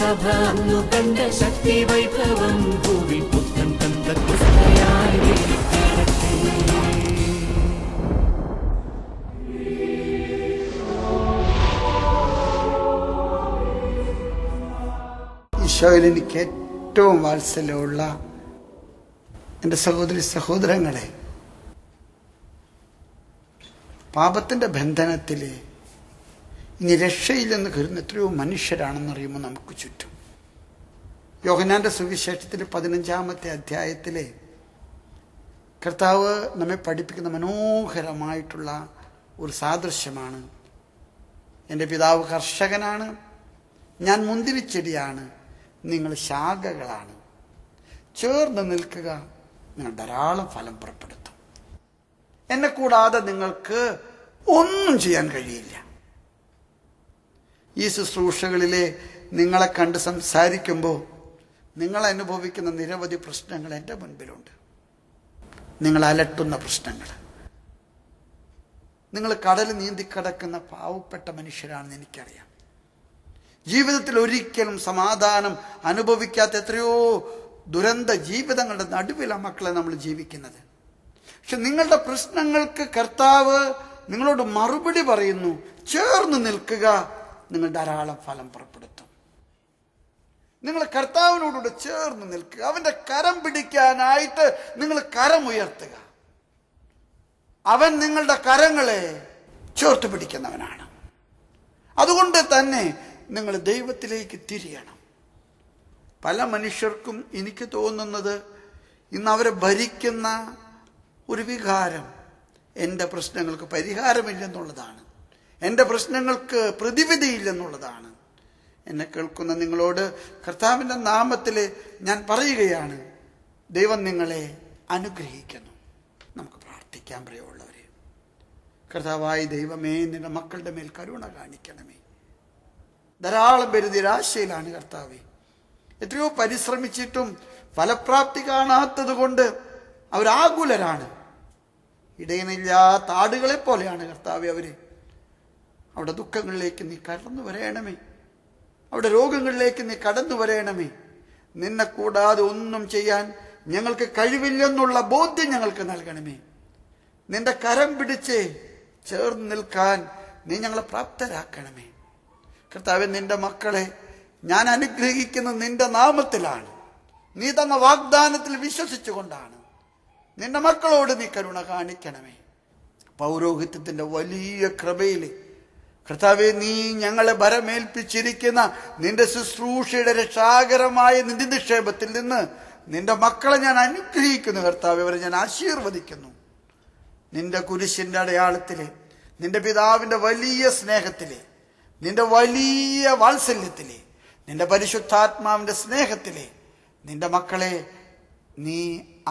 സഭ അന്നു കണ്ട ശക്തി വൈഭവം ഭൂവി പുത്തൻ പെന്തക്കോസ്തയായി വിളിക്കട്ടെ. ഈശോയിൽ എനിക്ക് ഏറ്റവും വാത്സല്യമുള്ള എൻ്റെ സഹോദരി സഹോദരങ്ങളെ, പാപത്തിൻ്റെ ബന്ധനത്തിൽ ഇനി രക്ഷയില്ലെന്ന് കരുതുന്ന എത്രയോ മനുഷ്യരാണെന്നറിയുമ്പോൾ നമുക്ക് ചുറ്റും. യോഹന്നാന്റെ സുവിശേഷത്തിൽ 15-ാമത്തെ അധ്യായത്തിലെ കർത്താവ് നമ്മെ പഠിപ്പിക്കുന്ന മനോഹരമായിട്ടുള്ള ഒരു സാദൃശ്യമാണ്. എൻ്റെ പിതാവ് കർഷകനാണ്, ഞാൻ മുന്തിരിച്ചെടിയാണ്, നിങ്ങൾ ശാഖകളാണ്. ചേർന്ന് നിൽക്കുക, നിങ്ങൾ ധാരാളം ഫലം പുറപ്പെടുത്തും. എന്നെ കൂടാതെ നിങ്ങൾക്ക് ഒന്നും ചെയ്യാൻ കഴിയില്ല. ഈ ശുശ്രൂഷകളിലെ നിങ്ങളെ കണ്ട് സംസാരിക്കുമ്പോൾ നിങ്ങൾ അനുഭവിക്കുന്ന നിരവധി പ്രശ്നങ്ങൾ എൻ്റെ മുൻപിലുണ്ട്. നിങ്ങൾ അലട്ടുന്ന പ്രശ്നങ്ങൾ. നിങ്ങൾ കടൽ നീന്തിക്കടക്കുന്ന പാവപ്പെട്ട മനുഷ്യരാണെന്ന് എനിക്കറിയാം. ജീവിതത്തിൽ ഒരിക്കലും സമാധാനം അനുഭവിക്കാത്ത എത്രയോ ദുരന്ത ജീവിതങ്ങളുടെ നടുവിലാണ് മക്കളെ നമ്മൾ ജീവിക്കുന്നത്. പക്ഷെ നിങ്ങളുടെ പ്രശ്നങ്ങൾക്ക് കർത്താവ് നിങ്ങളോട് മറുപടി പറയുന്നു, ചേർന്ന് നിൽക്കുക, നിങ്ങൾ ധാരാളം ഫലം പുറപ്പെടുത്തും. നിങ്ങൾ കർത്താവിനോടുകൂടെ ചേർന്ന് നിൽക്കുക. അവന്റെ കരം പിടിക്കാനായിട്ട് നിങ്ങൾ കരമുയർത്തുക. അവൻ നിങ്ങളുടെ കരങ്ങളെ ചേർത്ത് പിടിക്കുന്നവനാണ്. അതുകൊണ്ട് തന്നെ നിങ്ങൾ ദൈവത്തിലേക്ക് തിരിയണം. പല മനുഷ്യർക്കും എനിക്ക് തോന്നുന്നത് ഇന്ന് അവരെ ഭരിക്കുന്ന ഒരു വികാരം എൻ്റെ പ്രശ്നങ്ങൾക്ക് പരിഹാരമില്ലെന്നുള്ളതാണ്, എൻ്റെ പ്രശ്നങ്ങൾക്ക് പ്രതിവിധിയില്ലെന്നുള്ളതാണ്. എന്നെ കേൾക്കുന്ന നിങ്ങളോട് കർത്താവിൻ്റെ നാമത്തിൽ ഞാൻ പറയുകയാണ്, ദൈവം നിങ്ങളെ അനുഗ്രഹിക്കുന്നു. നമുക്ക് പ്രാർത്ഥിക്കാൻ പ്രിയമുള്ളവരെ. കർത്താവായ ദൈവമേ, നിന്റെ മക്കളുടെ മേൽ കരുണ കാണിക്കണമേ. ധാരാളം പേര് നിരാശയിലാണ് കർത്താവേ. എത്രയോ പരിശ്രമിച്ചിട്ടും ഫലപ്രാപ്തി കാണാത്തത് കൊണ്ട് അവരാകുലരാണ്. ഇടയനില്ലാത്ത ആടുകളെ പോലെയാണ് കർത്താവേ അവര്. അവിടെ ദുഃഖങ്ങളിലേക്ക് നീ കടന്നു വരയണമേ. അവിടെ രോഗങ്ങളിലേക്ക് നീ കടന്നു വരയണമേ. നിന്നെ കൂടാതെ ഒന്നും ചെയ്യാൻ ഞങ്ങൾക്ക് കഴിവില്ലെന്നുള്ള ബോധ്യം ഞങ്ങൾക്ക് നൽകണമേ. നിന്റെ കരം പിടിച്ച് ചേർന്ന് നിൽക്കാൻ നീ ഞങ്ങളെ പ്രാപ്തരാക്കണമേ. കർത്താവേ, നിന്റെ മക്കളെ ഞാൻ അനുഗ്രഹിക്കുന്നത് നിന്റെ നാമത്തിലാണ്. നീ തന്ന വാഗ്ദാനത്തിൽ വിശ്വസിച്ചുകൊണ്ടാണ്. നിന്റെ മക്കളോട് നീ കരുണ കാണിക്കണമേ. പൗരോഹിത്യത്തിന്റെ വലിയ കൃപയിൽ കർത്താവേ, നീ ഞങ്ങളെ ഭരമേൽപ്പിച്ചിരിക്കുന്ന നിന്റെ ശുശ്രൂഷയുടെ രക്ഷാകരമായ നിന്റെ നിക്ഷേപത്തിൽ നിന്ന് നിന്റെ മക്കളെ ഞാൻ അനുഗ്രഹിക്കുന്നു. കർത്താവേ, അവരെ ഞാൻ ആശീർവദിക്കുന്നു. നിന്റെ കുരിശിന്റെ അടയാളത്തില്, നിന്റെ പിതാവിന്റെ വലിയ സ്നേഹത്തില്, നിന്റെ വലിയ വാത്സല്യത്തില്, നിന്റെ പരിശുദ്ധാത്മാവിന്റെ സ്നേഹത്തില് നിന്റെ മക്കളെ നീ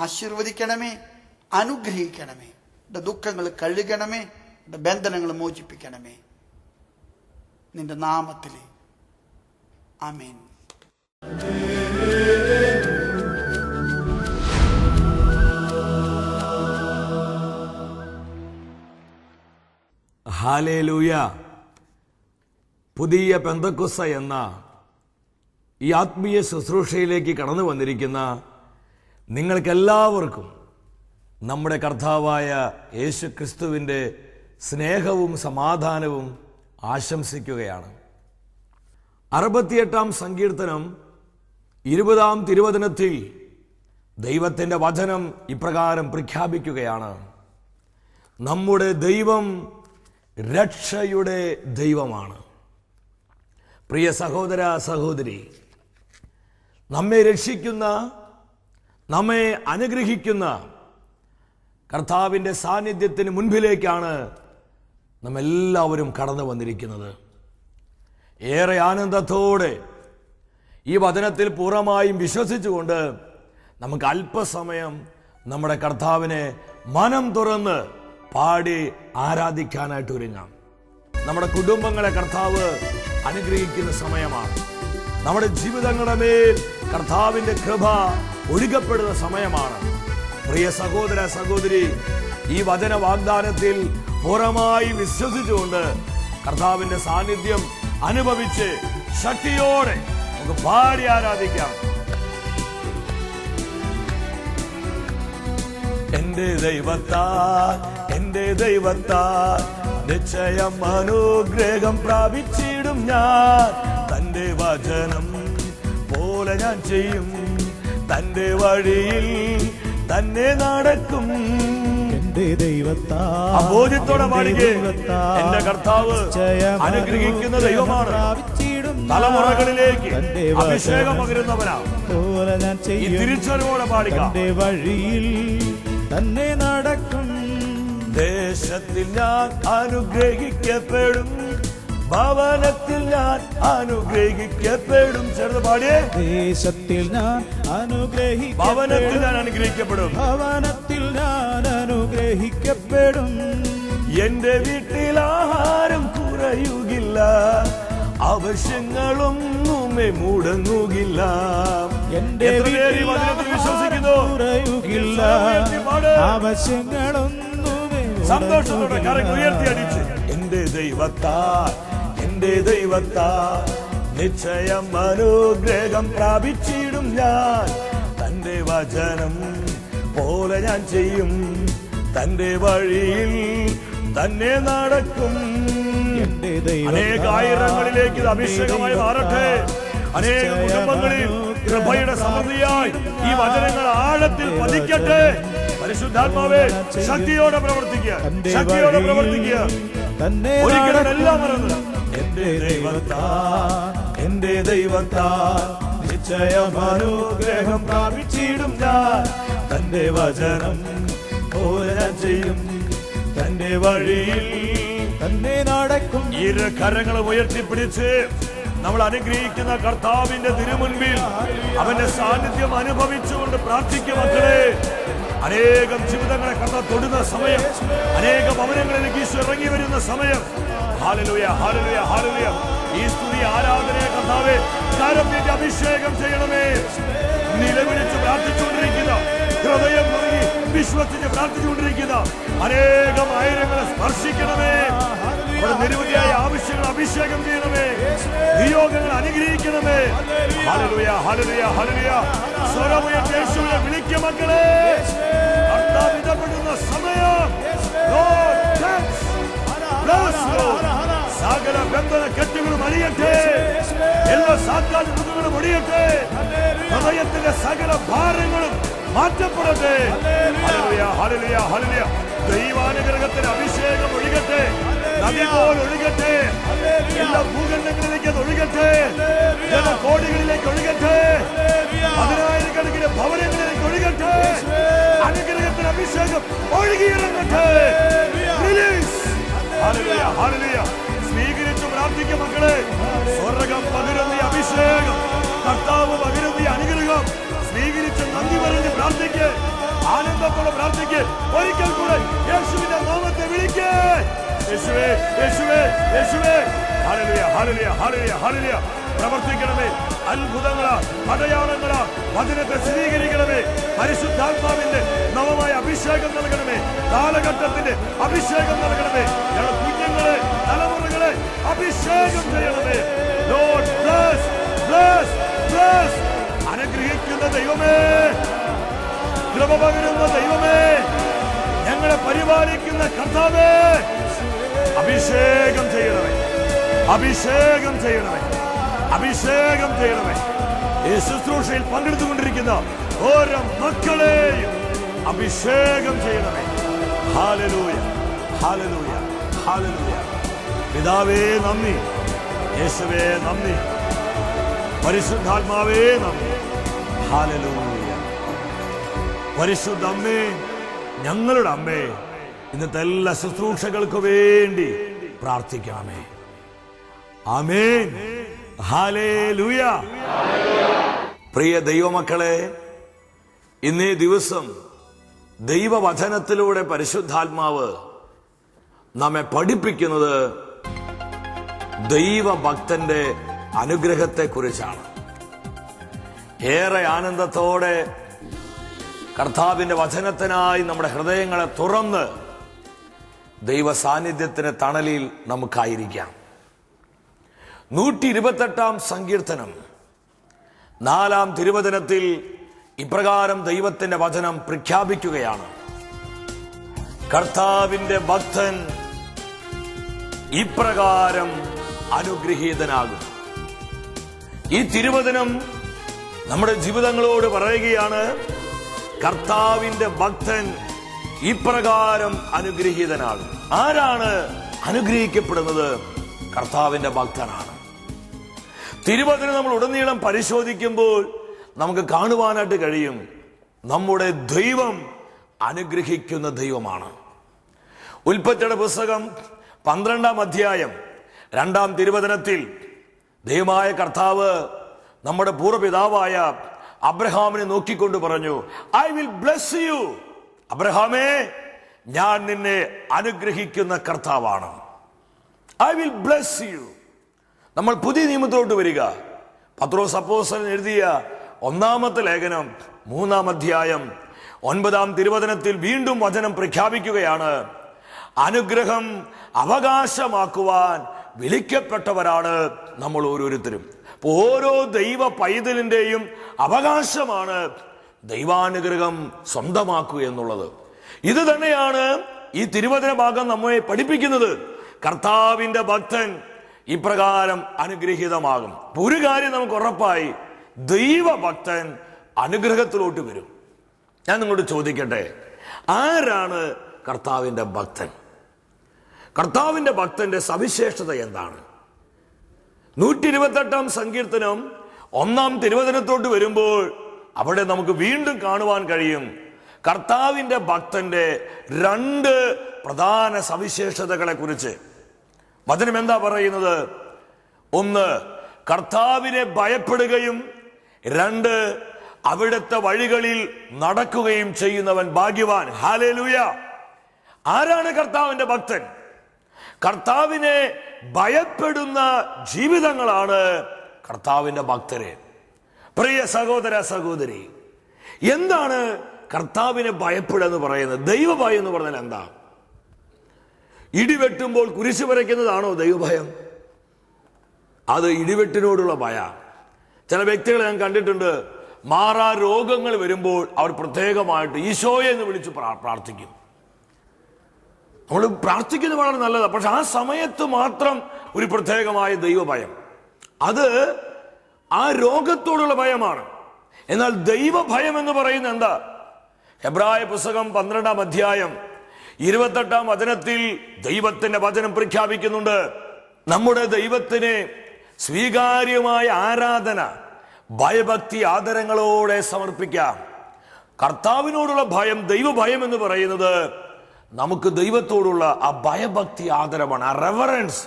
ആശീർവദിക്കണമേ, അനുഗ്രഹിക്കണമേ. നിന്റെ ദുഃഖങ്ങൾ കഴുകണമേ, നിന്റെ ബന്ധനങ്ങൾ മോചിപ്പിക്കണമേ. നിന്റെ നാമത്തില് ആമേൻ. ഹല്ലേലൂയ. പുതിയ പെന്തക്കോസ്ത എന്ന ഈ ആത്മീയ ശുശ്രൂഷയിലേക്ക് കടന്നു വന്നിരിക്കുന്ന നിങ്ങൾക്കെല്ലാവർക്കും നമ്മുടെ കർത്താവായ യേശു ക്രിസ്തുവിൻ്റെ സ്നേഹവും സമാധാനവും ആശംസിക്കുകയാണ്. 68-ാം സങ്കീർത്തനം 20-ാം തിരുവചനത്തിൽ ദൈവത്തിൻ്റെ വചനം ഇപ്രകാരം പ്രഖ്യാപിക്കുകയാണ്: നമ്മുടെ ദൈവം രക്ഷയുടെ ദൈവമാണ്. പ്രിയ സഹോദര സഹോദരി, നമ്മെ രക്ഷിക്കുന്ന, നമ്മെ അനുഗ്രഹിക്കുന്ന കർത്താവിൻ്റെ സാന്നിധ്യത്തിന് മുൻപിലേക്കാണ് നമ്മെല്ലാവരും കടന്നു വന്നിരിക്കുന്നത്. ഏറെ ആനന്ദത്തോടെ ഈ വചനത്തിൽ പൂർണ്ണമായും വിശ്വസിച്ചുകൊണ്ട് നമുക്ക് അല്പസമയം നമ്മുടെ കർത്താവിനെ മനം തുറന്ന് പാടി ആരാധിക്കാനായിട്ട് ഒരുങ്ങാം. നമ്മുടെ കുടുംബങ്ങളെ കർത്താവ് അനുഗ്രഹിക്കുന്ന സമയമാണ്. നമ്മുടെ ജീവിതങ്ങളുടെ മേൽ കർത്താവിന്റെ കൃപ ഒഴുകപ്പെടുന്ന സമയമാണ്. പ്രിയ സഹോദര സഹോദരി, ഈ വചന വാഗ്ദാനത്തിൽ പൂർണ്ണമായി വിശ്വസിച്ചുകൊണ്ട് കർത്താവിന്റെ സാന്നിധ്യം അനുഭവിച്ച് ശക്തിയോടെ നമുക്ക് പാടി ആരാധിക്കാം. എന്റെ ദൈവത്താൽ നിശ്ചയം അനുഗ്രഹം പ്രാപിച്ചിടും ഞാൻ. തന്റെ വചനം പോലെ ഞാൻ ചെയ്യും, തന്റെ വഴിയിൽ തന്നെ നടക്കും. എന്റെ ദൈവത്താൽ ബോധ്യത്തോടെ പാടുകേ. എന്റെ കർത്താവ് അനുഗ്രഹിക്കുന്ന ദൈവമാണ്. തലമുറകളിലേക്ക് അഭിഷേകം പകരുന്നവനാണ്. ഈ തിരിച്ചറിവോടെ പാടിക്കാം. തന്റെ വഴിയിൽ തന്നെ നടക്കും. ദേശത്തിൽ ഞാൻ അനുഗ്രഹിക്കപ്പെടും, ഭവനത്തിൽ ഞാൻ അനുഗ്രഹിക്കപ്പെടും. ചേർന്ന് പാടിയേ. ദേശത്തിൽ ഞാൻ അനുഗ്രഹിക്കപ്പെടും, ഭവനത്തിൽ ഞാൻ അനുഗ്രഹിക്കപ്പെടും, ഭവനത്തിൽ ഞാൻ അനുഗ്രഹിക്കപ്പെടും. എന്റെ വീട്ടിൽ ആഹാരം കുറയുകില്ല, ആവശ്യങ്ങളൊന്നുമേ മുടങ്ങുകില്ല. എന്റെ വീട്ടിൽ വിശ്വസിക്കുന്നു, കുറയുകില്ല, ആവശ്യങ്ങളൊന്നുമേ സന്തോഷത്തോടെ കരങ്ങൾ ഉയർത്തി അടിച്ച്. എന്റെ ദൈവത്താൽ നിശ്ചയം അനുഗ്രഹം പ്രാപിച്ചിടും ഞാൻ. തന്റെ വചനം പോലെ ഞാൻ ചെയ്യും, തന്റെ വഴിയിൽ തന്നെ നടക്കും. അനേക ആയിരങ്ങളിലേക്ക് ഇത് അഭിഷേകമായി മാറട്ടെ. അനേക കുടുംബങ്ങളിൽ കൃപയുടെ സമൃദ്ധിയായി ഈ വചനങ്ങൾ ആഴത്തിൽ പതിക്കട്ടെ. പരിശുദ്ധാത്മാവേ, ശക്തിയോടെ പ്രവർത്തിക്കുക, ശക്തിയോടെ പ്രവർത്തിക്കുക. ഒരിക്കലും എല്ലാം മറന്ന് എന്റെ ദൈവത്താൽ നിശ്ചയം അനുഗ്രഹം പ്രാപിച്ചിടും ഞാൻ. തന്റെ വചനം പോലെ ഞാൻ ചെയ്യും, തന്റെ വഴിയിൽ തന്നെ നടക്കും. ഇരു കരങ്ങളും ഉയർത്തിപ്പിടിച്ച് നമ്മൾ അനുഗ്രഹിക്കുന്ന കർത്താവിന്റെ തിരുമുൻപിൽ അവന്റെ സാന്നിധ്യം അനുഭവിച്ചുകൊണ്ട് പ്രാർത്ഥിക്കും. മക്കളെ, അനേകം ജീവിതങ്ങളെ കർത്താവ് തൊടുന്ന സമയം, അനേകം ഭവനങ്ങളിലേക്ക് ഈശോ ഇറങ്ങി വരുന്ന സമയം. ഹല്ലേലൂയ, ഹല്ലേലൂയ, ഹല്ലേലൂയ. ഈ സ്തുതി ആരാധനയെ കർത്താവേ കരത്തിന്റെ അഭിഷേകം ചെയ്യണമേ. നിലവിളിച്ച് പ്രാർത്ഥിച്ചുകൊണ്ടിരിക്കുന്ന, ഹൃദയം മുറുകി വിശ്വസിച്ച് പ്രാർത്ഥിച്ചുകൊണ്ടിരിക്കുന്ന അനേകം ആയിരങ്ങളെ സ്പർശിക്കണമേ. അവിടെ നിരവധിയായ ആവശ്യങ്ങൾ അഭിഷേകം ചെയ്യണമേ. നിയോഗങ്ങൾ അനുഗ്രഹിക്കണമേ. ഹല്ലേലൂയ, ഹല്ലേലൂയ, ഹല്ലേലൂയ. സ്വരമുയർത്തി യേശുവിനെ വിളിക്കുക മക്കളെ. കർത്താവ് ഇടപെടുന്ന സമയം. സകല ബന്ധന കെട്ടുകളും അഴിയട്ടെ, എല്ലാ സാത്താൻ മുഖങ്ങളും ഒടിയട്ടെ, ഹൃദയത്തിന്റെ സകല ഭാരങ്ങളും മാറ്റപ്പെടട്ടെ. ഹല്ലേലൂയ, ഹല്ലേലൂയ, ഹല്ലേലൂയ. ദൈവാനുഗ്രഹത്തിന് അഭിഷേകം ഒഴുകട്ടെ, നദി പോലെ ഒഴുകട്ടെ, എല്ലാ ഭൂഖണ്ഡങ്ങളിലേക്ക് അത് ഒഴുകട്ടെ, ജനകോടികളിലേക്ക് ഒഴുകട്ടെ, പതിനായിരക്കണക്കിന് ഭവനങ്ങളിലേക്ക് ഒഴുകട്ടെ. അനുഗ്രഹത്തിന് അഭിഷേകം ഒഴുകിയിറങ്ങട്ടെ. Hallelujah, hallelujah. സ്വീകരിച്ചു പ്രാർത്ഥിക്കും മക്കളെ. സ്വർഗ്ഗം പകരുന്ന അഭിഷേകം, കർത്താവ് പകരുന്ന അനുഗ്രഹം സ്വീകരിച്ച് നന്ദി പറഞ്ഞ് പ്രാർത്ഥിക്ക്, ആനന്ദത്തോടെ പ്രാർത്ഥിക്ക്. ഒരിക്കൽ കൂടെ യേശുവിന്റെ നാമത്തെ വിളിക്ക്. യേശുവേ, യേശുവേ, യേശുവേ. ഹല്ലേലൂയ, ഹല്ലേലൂയ, ഹല്ലേലൂയ, ഹല്ലേലൂയ. പ്രവർത്തിക്കണമേ. അത്ഭുതങ്ങളാ, അടയാളങ്ങളാ വചനത്തെ സ്ഥിരീകരിക്കണമേ. പരിശുദ്ധാത്മാവിന്റെ നവമായ അഭിഷേകം നൽകണമേ. കാലഘട്ടത്തിന്റെ അഭിഷേകം നൽകണമേ. ഞങ്ങളുടെ കുഞ്ഞുങ്ങളെ, തലമുറകളെ അഭിഷേകം ചെയ്യണമേ. Lord bless, bless, bless. അനുഗ്രഹിക്കുന്ന ദൈവമേ, കൃപ പകരുന്ന ദൈവമേ, ഞങ്ങളെ പരിപാലിക്കുന്ന കർത്താവേ, അഭിഷേകം ചെയ്യണമേ, അഭിഷേകം ചെയ്യണമേ, അഭിഷേകം ചെയ്യണമേ. ഈ ശുശ്രൂഷയിൽ പങ്കെടുത്തുകൊണ്ടിരിക്കുന്ന ഓരോ മക്കളെയും അഭിഷേകം ചെയ്യണമേ. ഹല്ലേലൂയ, ഹല്ലേലൂയ, ഹല്ലേലൂയ. പിതാവേ നന്ദി, യേശുവേ നന്ദി, പരിശുദ്ധാത്മാവേ നന്ദി. ഹല്ലേലൂയ. പരിശുദ്ധ അമ്മേ, ഞങ്ങളുടെ അമ്മേ, ഇന്നത്തെ എല്ലാ ശുശ്രൂഷകൾക്ക് വേണ്ടി പ്രാർത്ഥിക്കണമേ. ആമേൻ. ഹല്ലേലൂയ. പ്രിയ ദൈവമക്കളെ, ഇന്നേ ദിവസം ദൈവവചനത്തിലൂടെ പരിശുദ്ധാത്മാവ് നമ്മെ പഠിപ്പിക്കുന്നത് ദൈവഭക്തന്റെ അനുഗ്രഹത്തെ കുറിച്ചാണ്. ഏറെ ആനന്ദത്തോടെ കർത്താവിന്റെ വചനത്തിനായി നമ്മുടെ ഹൃദയങ്ങളെ തുറന്ന് ദൈവ സാന്നിധ്യത്തിന് തണലിൽ നമുക്കായിരിക്കാം. 128 സങ്കീർത്തനം 4-ാം തിരുവചനത്തിൽ ഇപ്രകാരം ദൈവത്തിന്റെ വചനം പ്രഖ്യാപിക്കുകയാണ്: കർത്താവിന്റെ ഭക്തൻ ഇപ്രകാരം അനുഗ്രഹീതനാകും. ഈ തിരുവചനം നമ്മുടെ ജീവിതങ്ങളോട് പറയുകയാണ്, കർത്താവിന്റെ ഭക്തൻ ഇപ്രകാരം അനുഗ്രഹീതനാകും. ആരാണ് അനുഗ്രഹിക്കപ്പെടുന്നത്? കർത്താവിന്റെ ഭക്തനാണ്. തിരുവചനം നമ്മൾ ഉടനീളം പരിശോധിക്കുമ്പോൾ നമുക്ക് കാണുവാനായിട്ട് കഴിയും, നമ്മുടെ ദൈവം അനുഗ്രഹിക്കുന്ന ദൈവമാണ്. ഉൽപ്പത്തിയുടെ പുസ്തകം 12-ാം അധ്യായം 2-ാം തിരുവചനത്തിൽ ദൈവമായ കർത്താവ് നമ്മുടെ പൂർവ്വപിതാവായ അബ്രഹാമിനെ നോക്കിക്കൊണ്ട് പറഞ്ഞു, ഐ വിൽ ബ്ലെസ് യു. അബ്രഹാമേ, ഞാൻ നിന്നെ അനുഗ്രഹിക്കുന്ന കർത്താവാണ്. I will bless you. നമ്മൾ പുതിയ നിയമത്തിലോട്ട് വരിക. പത്രോസ് അപ്പോസ്തലൻ എഴുതിയ 1-ാമത്തെ ലേഖനം 3-ാം അധ്യായം 9-ാം തിരുവചനത്തിൽ വീണ്ടും വചനം പ്രഖ്യാപിക്കുകയാണ്, അനുഗ്രഹം അവകാശമാക്കുവാൻ വിളിക്കപ്പെട്ടവരാണ് നമ്മൾ ഓരോരുത്തരും. ഓരോ ദൈവ പൈതലിന്റെയും അവകാശമാണ് ദൈവാനുഗ്രഹം സ്വന്തമാക്കുക എന്നുള്ളത്. ഇത് തന്നെയാണ് ഈ തിരുവചന ഭാഗം നമ്മെ പഠിപ്പിക്കുന്നത്. കർത്താവിന്റെ ഭക്തൻ ഇപ്രകാരം അനുഗ്രഹീതമാകും. ഒരു കാര്യം നമുക്ക് ഉറപ്പായി, ദൈവഭക്തൻ അനുഗ്രഹത്തിലോട്ട് വരും. ഞാൻ നിങ്ങളോട് ചോദിക്കട്ടെ, ആരാണ് കർത്താവിന്റെ ഭക്തൻ? കർത്താവിന്റെ ഭക്തന്റെ സവിശേഷത എന്താണ്? 128-ാം സങ്കീർത്തനം 1-ാം തിരുവചനത്തോട്ട് വരുമ്പോൾ അവിടെ നമുക്ക് വീണ്ടും കാണുവാൻ കഴിയും കർത്താവിന്റെ ഭക്തന്റെ 2 പ്രധാന സവിശേഷതകളെ കുറിച്ച്. വചനം എന്താ പറയുന്നത്? 1, കർത്താവിനെ ഭയപ്പെടുകയും 2, അവിടുത്തെ വഴികളിൽ നടക്കുകയും ചെയ്യുന്നവൻ ഭാഗ്യവാൻ. ഹല്ലേലൂയ! ആരാണ് കർത്താവിന്റെ ഭക്തൻ? കർത്താവിനെ ഭയപ്പെടുന്ന ജീവിതങ്ങളാണ് കർത്താവിന്റെ ഭക്തരെ. പ്രിയ സഹോദര സഹോദരി, എന്താണ് കർത്താവിനെ ഭയപ്പെടുക എന്ന് പറയുന്നത്? ദൈവഭയം എന്ന് പറഞ്ഞാൽ എന്താ? ഇടിവെട്ടുമ്പോൾ കുരിശ് വരയ്ക്കുന്നതാണോ ദൈവഭയം? അത് ഇടിവെട്ടിനോടുള്ള ഭയം. ചില വ്യക്തികളെ ഞാൻ കണ്ടിട്ടുണ്ട്, മാറാ രോഗങ്ങൾ വരുമ്പോൾ അവർ പ്രത്യേകമായിട്ട് ഈശോയെ എന്ന് വിളിച്ച് പ്രാർത്ഥിക്കും. നമ്മൾ പ്രാർത്ഥിക്കുന്നത് വളരെ നല്ലതാണ്, പക്ഷെ ആ സമയത്ത് മാത്രം ഒരു പ്രത്യേകമായ ദൈവഭയം. അത് ആ രോഗത്തോടുള്ള ഭയമാണ്. എന്നാൽ ദൈവഭയം എന്ന് പറയുന്നത് എന്താ? ഹെബ്രായ പുസ്തകം 12-ാം അധ്യായം 28-ാം വചനത്തിൽ ദൈവത്തിന്റെ വചനം പ്രഖ്യാപിക്കുന്നുണ്ട്, നമ്മുടെ ദൈവത്തിന് സ്വീകാര്യമായ ആരാധന ഭയഭക്തി ആദരങ്ങളോടെ സമർപ്പിക്കാം. കർത്താവിനോടുള്ള ഭയം, ദൈവഭയം എന്ന് പറയുന്നത് നമുക്ക് ദൈവത്തോടുള്ള ആ ഭയഭക്തി ആദരവാണ്. ആ റെവറൻസ്,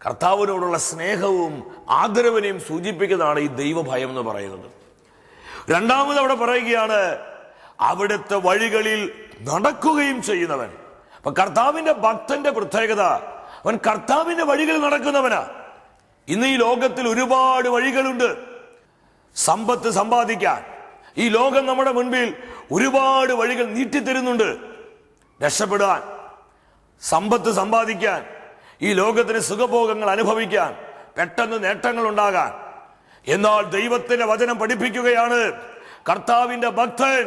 കർത്താവിനോടുള്ള സ്നേഹവും ആദരവിനെയും സൂചിപ്പിക്കുന്നതാണ് ഈ ദൈവഭയം എന്ന് പറയുന്നത്. 2ാമത് അവിടെ പറയുകയാണ്, അവിടുത്തെ വഴികളിൽ നടക്കുകയും ചെയ്യുന്നവൻ. അപ്പൊ കർത്താവിന്റെ ഭക്തന്റെ പ്രത്യേകത, അവൻ കർത്താവിന്റെ വഴികളിൽ നടക്കുന്നവനാ. ഇന്ന് ഈ ലോകത്തിൽ ഒരുപാട് വഴികളുണ്ട് സമ്പത്ത് സമ്പാദിക്കാൻ. ഈ ലോകം നമ്മുടെ മുൻപിൽ ഒരുപാട് വഴികൾ നീട്ടിത്തരുന്നുണ്ട് രക്ഷപ്പെടാൻ, സമ്പത്ത് സമ്പാദിക്കാൻ, ഈ ലോകത്തിന് സുഖഭോഗങ്ങൾ അനുഭവിക്കാൻ, പെട്ടെന്ന് നേട്ടങ്ങൾ ഉണ്ടാകാൻ. എന്നാൽ ദൈവത്തിന്റെ വചനം പഠിപ്പിക്കുകയാണ്, കർത്താവിന്റെ ഭക്തൻ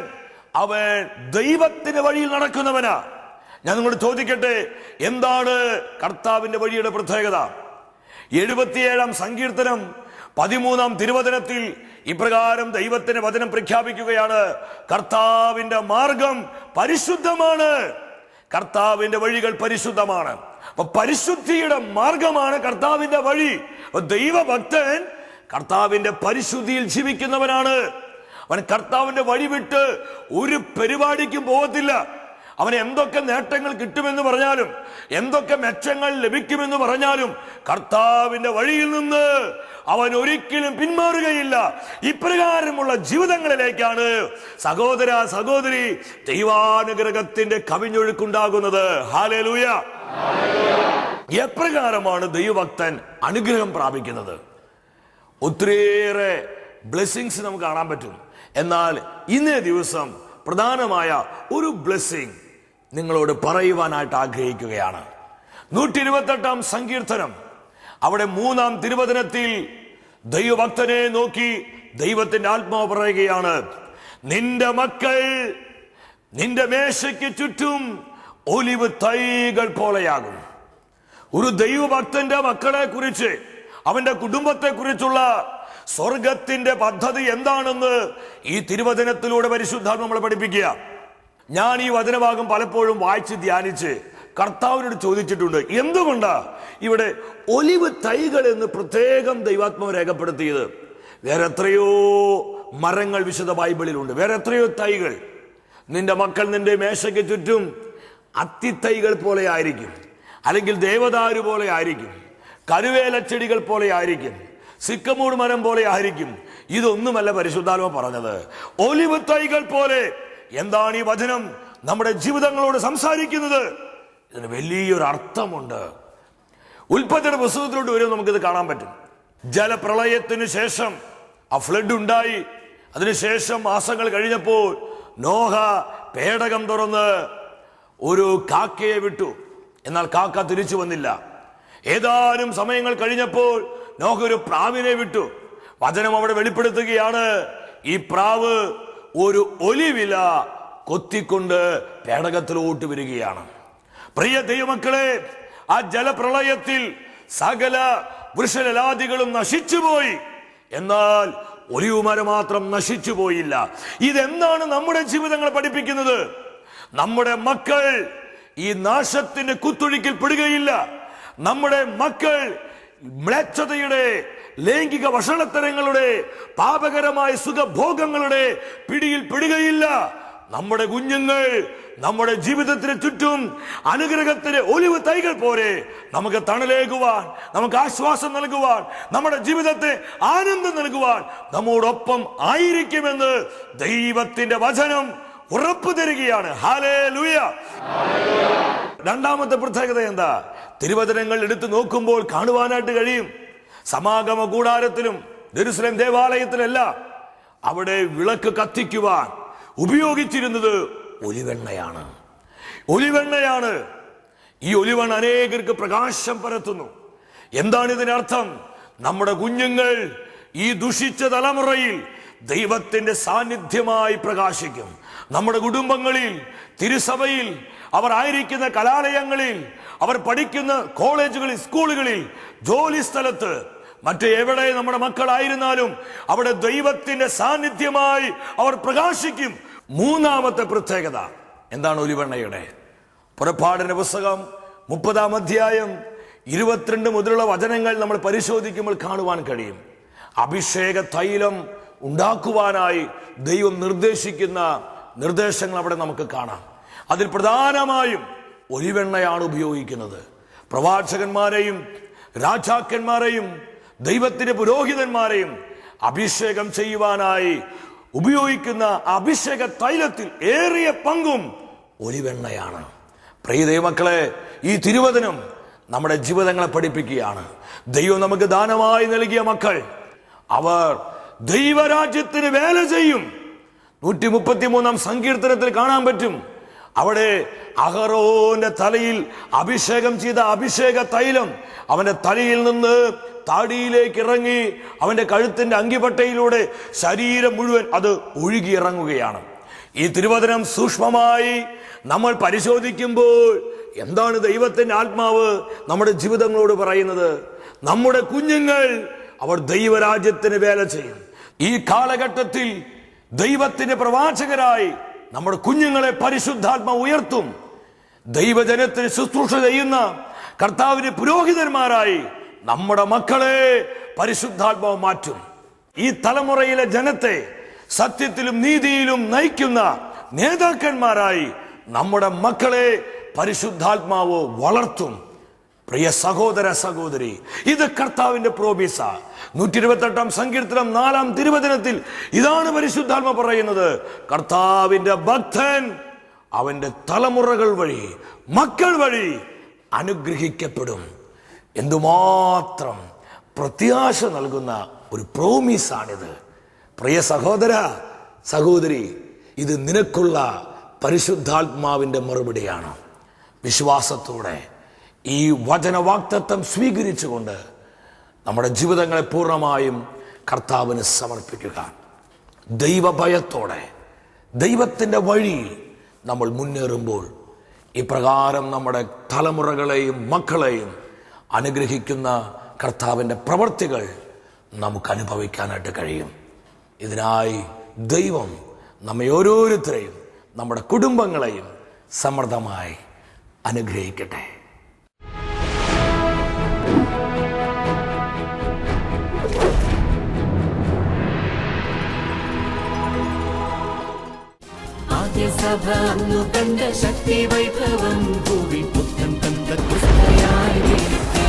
അവൻ ദൈവത്തിന്റെ വഴിയിൽ നടക്കുന്നവനാ. ഞാൻ നിങ്ങളോട് ചോദിക്കട്ടെ, എന്താണ് കർത്താവിന്റെ വഴിയുടെ പ്രത്യേകത? 77-ാം സങ്കീർത്തനം 13-ാം തിരുവചനത്തിൽ ഇപ്രകാരം ദൈവത്തിന്റെ വചനം പ്രഖ്യാപിക്കുകയാണ്, കർത്താവിന്റെ മാർഗം പരിശുദ്ധമാണ്, കർത്താവിന്റെ വഴികൾ പരിശുദ്ധമാണ്. അപ്പൊ പരിശുദ്ധിയുടെ മാർഗമാണ് കർത്താവിന്റെ വഴി. ദൈവഭക്തൻ കർത്താവിന്റെ പരിശുദ്ധിയിൽ ജീവിക്കുന്നവനാണ്. അവൻ കർത്താവിന്റെ വഴി വിട്ട് ഒരു പരിപാടിക്കും പോകത്തില്ല. അവന് എന്തൊക്കെ നേട്ടങ്ങൾ കിട്ടുമെന്ന് പറഞ്ഞാലും, എന്തൊക്കെ മെച്ചങ്ങൾ ലഭിക്കുമെന്ന് പറഞ്ഞാലും, കർത്താവിന്റെ വഴിയിൽ നിന്ന് അവൻ ഒരിക്കലും പിന്മാറുകയില്ല. ഇപ്രകാരമുള്ള ജീവിതങ്ങളിലേക്കാണ് സഹോദര സഹോദരി ദൈവാനുഗ്രഹത്തിന്റെ കവിഞ്ഞൊഴുക്കുണ്ടാകുന്നത്. ഹല്ലേലൂയ! എപ്രകാരമാണ് ദൈവഭക്തൻ അനുഗ്രഹം പ്രാപിക്കുന്നത്? ഒത്തിരിയേറെ ബ്ലെസ്സിങ്സ് നമുക്ക് കാണാൻ പറ്റും. എന്നാൽ ഇന്നേ ദിവസം പ്രധാനമായ ഒരു ബ്ലെസ്സിങ് നിങ്ങളോട് പറയുവാനായിട്ട് ആഗ്രഹിക്കുകയാണ്. 128-ാം സങ്കീർത്തനം അവിടെ 3-ാം തിരുവചനത്തിൽ ദൈവഭക്തനെ നോക്കി ദൈവത്തിന്റെ ആത്മാവ് പറയുകയാണ്, നിന്റെ മക്കൾ നിന്റെ മേശയ്ക്ക് ചുറ്റും ഒലിവ് തൈകൾ പോലെയാകും. ഒരു ദൈവഭക്തന്റെ മക്കളെ കുറിച്ച്, അവന്റെ കുടുംബത്തെ കുറിച്ചുള്ള സ്വർഗത്തിന്റെ പദ്ധതി എന്താണെന്ന് ഈ തിരുവചനത്തിലൂടെ പരിശുദ്ധാത്മ നമ്മളെ പഠിപ്പിക്കുക. ഞാൻ ഈ വചനഭാഗം പലപ്പോഴും വായിച്ച് ധ്യാനിച്ച് കർത്താവിനോട് ചോദിച്ചിട്ടുണ്ട്, എന്തുകൊണ്ടാ ഇവിടെ ഒലിവ് തൈകൾ എന്ന് പ്രത്യേകം ദൈവാത്മാവ് രേഖപ്പെടുത്തിയത്? വേറെ എത്രയോ മരങ്ങൾ വിശുദ്ധ ബൈബിളിലുണ്ട്, വേറെ എത്രയോ തൈകൾ. നിന്റെ മക്കൾ നിന്റെ മേശയ്ക്ക് ചുറ്റും അത്തിത്തൈകൾ പോലെ ആയിരിക്കും, അല്ലെങ്കിൽ ദേവദാരു പോലെ ആയിരിക്കും, കരുവേലച്ചെടികൾ പോലെ ആയിരിക്കും, സിക്കമൂർ മരം പോലെ ആയിരിക്കും. ഇതൊന്നുമല്ല പരിശുദ്ധാത്മ പറഞ്ഞത്, ഒലിവ് തൈകൾ പോലെ. എന്താണ് ഈ വചനം നമ്മുടെ ജീവിതങ്ങളോട് സംസാരിക്കുന്നത്? ഇതിന് വലിയൊരു അർത്ഥമുണ്ട്. ഉൽപ്പത്തിയുടെ പുസ്തകത്തിലോട്ട് വരും, നമുക്കിത് കാണാൻ പറ്റും. ജലപ്രളയത്തിന് ശേഷം ആ ഫ്ലഡ് ഉണ്ടായി. അതിനുശേഷം മാസങ്ങൾ കഴിഞ്ഞപ്പോൾ നോഹ പേടകം തുറന്ന് ഒരു കാക്കയെ വിട്ടു. എന്നാൽ കാക്ക തിരിച്ചു വന്നില്ല. ഏതാനും സമയങ്ങൾ കഴിഞ്ഞപ്പോൾ നോഹ ഒരു പ്രാവിനെ വിട്ടു. വചനം അവിടെ വെളിപ്പെടുത്തുകയാണ്, ഈ പ്രാവ് ഒരു ഒലിവില കൊത്തിക്കൊണ്ട് പേടകത്തിലോട്ട് വരികയാണ്. പ്രിയ ദൈവമക്കളെ, ആ ജലപ്രളയത്തിൽ സകല വൃക്ഷലതാദികളും നശിച്ചുപോയി. എന്നാൽ ഒലിവുമരം മാത്രം നശിച്ചു പോയില്ല. ഇതെന്താണ് നമ്മുടെ ജീവിതങ്ങളെ പഠിപ്പിക്കുന്നത്? നമ്മുടെ മക്കൾ ഈ നാശത്തിന്റെ കുത്തൊഴുക്കിൽ പെടുകയില്ല. നമ്മുടെ മക്കൾ മ്ലേച്ഛതയുടെ, ലൈംഗിക വഷളത്തരങ്ങളുടെ, പാപകരമായ സുഖഭോഗങ്ങളുടെ പിടിയിൽ പെടുകയില്ല. നമ്മുടെ കുഞ്ഞുങ്ങൾ നമ്മുടെ ജീവിതത്തിന് ചുറ്റും അനുഗ്രഹത്തിന് ഒലിവ് തൈകൾ പോലെ നമുക്ക് തണലേകുവാൻ, നമുക്ക് ആശ്വാസം നൽകുവാൻ, നമ്മുടെ ജീവിതത്തെ ആനന്ദം നൽകുവാൻ നമ്മോടൊപ്പം ആയിരിക്കുമെന്ന് ദൈവത്തിന്റെ വചനം ഉറപ്പു തരികയാണ്. ഹല്ലേലൂയ. രണ്ടാമത്തെ പ്രത്യേകത എന്താ? തിരുവചനങ്ങൾ എടുത്തു നോക്കുമ്പോൾ കാണുവാനായിട്ട് കഴിയും, സമാഗമ കൂടാരത്തിലും ജെറുസലേം ദേവാലയത്തിലല്ല, അവിടെ വിളക്ക് കത്തിക്കുവാൻ ഉപയോഗിച്ചിരുന്നത് ഒലിവെണ്ണയാണ്. ഒലിവെണ്ണയാണ്. ഈ ഒലിവെണ്ണ അനേകർക്ക് പ്രകാശം പരത്തുന്നു. എന്താണ് ഇതിനർത്ഥം? നമ്മുടെ കുഞ്ഞുങ്ങൾ ഈ ദുഷിച്ച തലമുറയിൽ ദൈവത്തിന്റെ സാന്നിധ്യമായി പ്രകാശിക്കും. നമ്മുടെ കുടുംബങ്ങളിൽ, തിരുസഭയിൽ, അവർ ആയിരിക്കുന്ന കലാലയങ്ങളിൽ, അവർ പഠിക്കുന്ന കോളേജുകളിൽ, സ്കൂളുകളിൽ, ജോലി സ്ഥലത്ത്, മറ്റെവിടെ നമ്മുടെ മക്കളായിരുന്നാലും അവിടെ ദൈവത്തിന്റെ സാന്നിധ്യമായി അവർ പ്രകാശിക്കും. മൂന്നാമത്തെ പ്രത്യേകത എന്താണ് ഒലിവെണ്ണയുടെ? പുറപ്പാടിന്റെ പുസ്തകം 30-ാം അധ്യായം 22 മുതലുള്ള വചനങ്ങൾ നമ്മൾ പരിശോധിക്കുമ്പോൾ കാണുവാൻ കഴിയും. അഭിഷേക തൈലം ഉണ്ടാക്കുവാനായി ദൈവം നിർദ്ദേശിക്കുന്ന നിർദ്ദേശങ്ങൾ അവിടെ നമുക്ക് കാണാം. അതിൽ പ്രധാനമായും ഒലിവെണ്ണയാണ് ഉപയോഗിക്കുന്നത്. പ്രവാചകന്മാരെയും രാജാക്കന്മാരെയും ദൈവത്തിന്റെ പുരോഹിതന്മാരെയും അഭിഷേകം ചെയ്യുവാനായി ഉപയോഗിക്കുന്ന അഭിഷേക തൈലത്തിൽ ഏറിയ പങ്കും ഒലിവെണ്ണയാണ്. പ്രിയ ദൈവമക്കളെ, ഈ തിരുവചനം നമ്മുടെ ജീവിതങ്ങളെ പഠിപ്പിക്കുകയാണ്. ദൈവം നമുക്ക് ദാനമായി നൽകിയ മക്കൾ, അവർ ദൈവരാജ്യത്തിന് വേല ചെയ്യും. 133-ാം സങ്കീർത്തനത്തിൽ കാണാൻ പറ്റും. അവിടെ അഹറോന്റെ തലയിൽ അഭിഷേകം ചെയ്ത അഭിഷേക തൈലം അവന്റെ തലയിൽ നിന്ന് താടിയിലേക്ക് ഇറങ്ങി അവന്റെ കഴുത്തിന്റെ അങ്കിപട്ടയിലൂടെ ശരീരം മുഴുവൻ അത് ഒഴുകിയിറങ്ങുകയാണ്. ഈ തിരുവചനം സൂക്ഷ്മമായി നമ്മൾ പരിശോധിക്കുമ്പോൾ എന്താണ് ദൈവത്തിന്റെ ആത്മാവ് നമ്മുടെ ജീവിതങ്ങളോട് പറയുന്നത്? നമ്മുടെ കുഞ്ഞുങ്ങൾ അവർ ദൈവരാജ്യത്തിന് വേല ചെയ്യും. ഈ കാലഘട്ടത്തിൽ ദൈവത്തിന്റെ പ്രവാചകരായി നമ്മുടെ കുഞ്ഞുങ്ങളെ പരിശുദ്ധാത്മ ഉയർത്തും. ദൈവജനത്തിന് ശുശ്രൂഷ ചെയ്യുന്ന കർത്താവിന്റെ പുരോഹിതന്മാരായി നമ്മുടെ മക്കളെ പരിശുദ്ധാത്മാവ് മാറ്റും. ഈ തലമുറയിലെ ജനത്തെ സത്യത്തിലും നീതിയിലും നയിക്കുന്ന നേതാക്കന്മാരായി നമ്മുടെ മക്കളെ പരിശുദ്ധാത്മാവ് വളർത്തും. പ്രിയ സഹോദര സഹോദരി, ഇത് കർത്താവിന്റെ പ്രോമിസ. 128-ാം സങ്കീർത്തനം 4-ാം തിരുവചനത്തിൽ ഇതാണ് പരിശുദ്ധാത്മ പറയുന്നത്. കർത്താവിന്റെ ഭക്തൻ അവന്റെ തലമുറകൾ വഴി, മക്കൾ വഴി അനുഗ്രഹിക്കപ്പെടും. എന്തുമാത്രം പ്രത്യാശ നൽകുന്ന ഒരു പ്രോമിസാണിത്. പ്രിയ സഹോദര സഹോദരി, ഇത് നിനക്കുള്ള പരിശുദ്ധാത്മാവിന്റെ മറുപടിയാണ്. വിശ്വാസത്തോടെ ഈ വചനവാക്തത്വം സ്വീകരിച്ചുകൊണ്ട് നമ്മുടെ ജീവിതങ്ങളെ പൂർണ്ണമായും കർത്താവിന് സമർപ്പിക്കുക. ദൈവഭയത്തോടെ ദൈവത്തിൻ്റെ വഴിയിൽ നമ്മൾ മുന്നേറുമ്പോൾ ഇപ്രകാരം നമ്മുടെ തലമുറകളെയും മക്കളെയും അനുഗ്രഹിക്കുന്ന കർത്താവിൻ്റെ പ്രവൃത്തികൾ നമുക്ക് അനുഭവിക്കാനായിട്ട് കഴിയും. ഇതിനായി ദൈവം നമ്മെ ഓരോരുത്തരെയും നമ്മുടെ കുടുംബങ്ങളെയും സമൃദ്ധമായി അനുഗ്രഹിക്കട്ടെ. സഭ അന്നു കണ്ട ശക്തി വൈഭവം ഭൂവി പുത്തൻ പെന്തക്കോസ്തയായി തീരട്ടെ.